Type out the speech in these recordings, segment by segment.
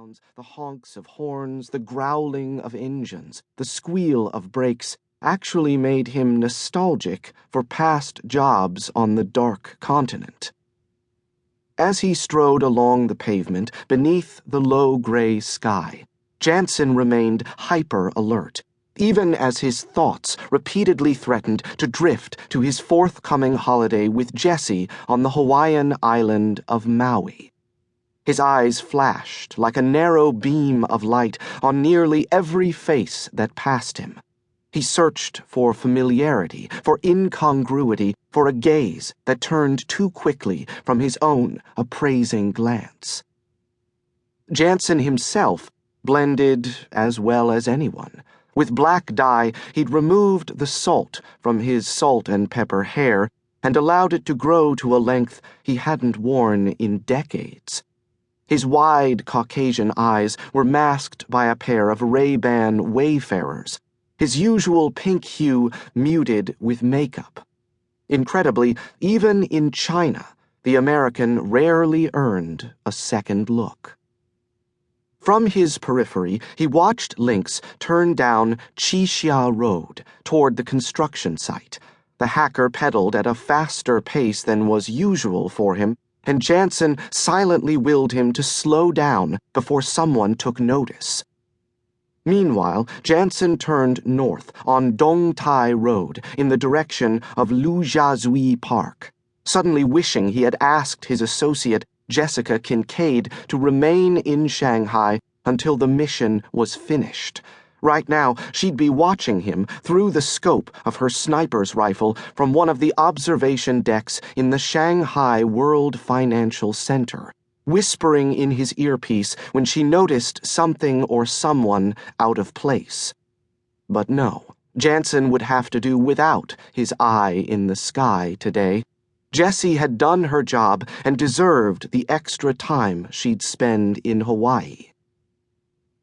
sounds, the honks of horns, the growling of engines, the squeal of brakes, actually made him nostalgic for past jobs on the dark continent. As he strode along the pavement beneath the low gray sky, Janson remained hyper-alert, even as his thoughts repeatedly threatened to drift to his forthcoming holiday with Jessie on the Hawaiian island of Maui. His eyes flashed like a narrow beam of light on nearly every face that passed him. He searched for familiarity, for incongruity, for a gaze that turned too quickly from his own appraising glance. Janson himself blended as well as anyone. With black dye, he'd removed the salt from his salt and pepper hair and allowed it to grow to a length he hadn't worn in decades. His wide Caucasian eyes were masked by a pair of Ray-Ban Wayfarers, his usual pink hue muted with makeup. Incredibly, even in China, the American rarely earned a second look. From his periphery, he watched Lynx turn down Qixia Road toward the construction site. The hacker pedaled at a faster pace than was usual for him, and Janson silently willed him to slow down before someone took notice. Meanwhile, Janson turned north on Dongtai Road in the direction of Lujiazui Park, suddenly wishing he had asked his associate Jessica Kincaid to remain in Shanghai until the mission was finished. Right now, she'd be watching him through the scope of her sniper's rifle from one of the observation decks in the Shanghai World Financial Center, whispering in his earpiece when she noticed something or someone out of place. But no, Janson would have to do without his eye in the sky today. Jessie had done her job and deserved the extra time she'd spend in Hawaii.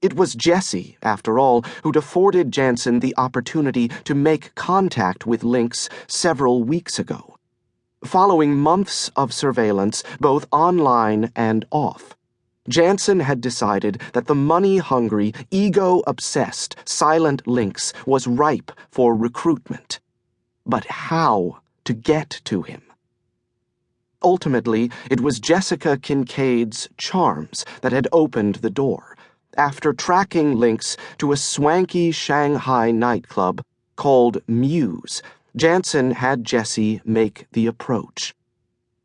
It was Jessie, after all, who'd afforded Janson the opportunity to make contact with Lynx several weeks ago. Following months of surveillance, both online and off, Janson had decided that the money-hungry, ego-obsessed silent Lynx was ripe for recruitment. But how to get to him? Ultimately, it was Jessica Kincaid's charms that had opened the door, after tracking Lynx to a swanky Shanghai nightclub called Muse. Janson had Jessie make the approach.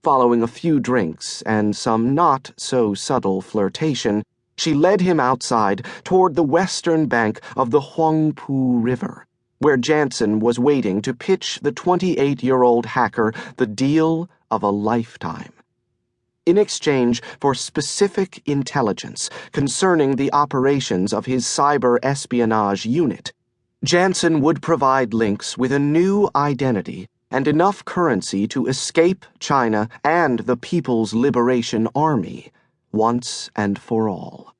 Following a few drinks and some not-so-subtle flirtation, she led him outside toward the western bank of the Huangpu River, where Janson was waiting to pitch the 28-year-old hacker the deal of a lifetime. In exchange for specific intelligence concerning the operations of his cyber espionage unit, Janson would provide Lynx with a new identity and enough currency to escape China and the People's Liberation Army once and for all.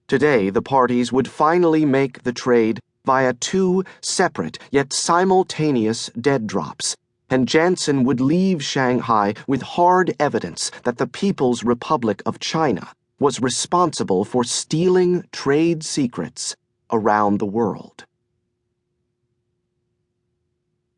Today, the parties would finally make the trade via two separate yet simultaneous dead drops, and Janson would leave Shanghai with hard evidence that the People's Republic of China was responsible for stealing trade secrets around the world.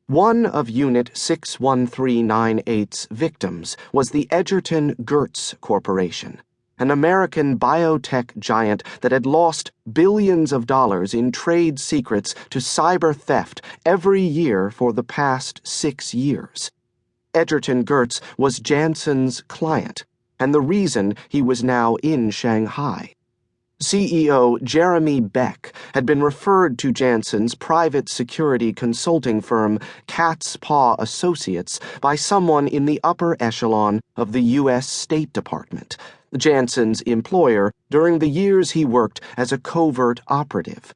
One of Unit 61398's victims was the Egerton Gertz Corporation, an American biotech giant that had lost billions of dollars in trade secrets to cyber theft every year for the past 6 years. Egerton Gertz was Janson's client, and the reason he was now in Shanghai. CEO Jeremy Beck had been referred to Janson's private security consulting firm Cat's Paw Associates by someone in the upper echelon of the U.S. State Department, Janson's employer during the years he worked as a covert operative.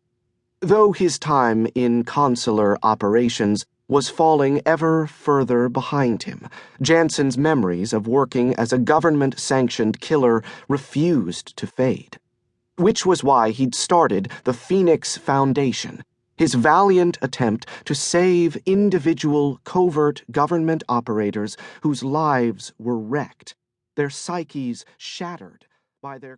Though his time in consular operations was falling ever further behind him, Janson's memories of working as a government-sanctioned killer refused to fade. Which was why he'd started the Phoenix Foundation, his valiant attempt to save individual covert government operators whose lives were wrecked, their psyches shattered by their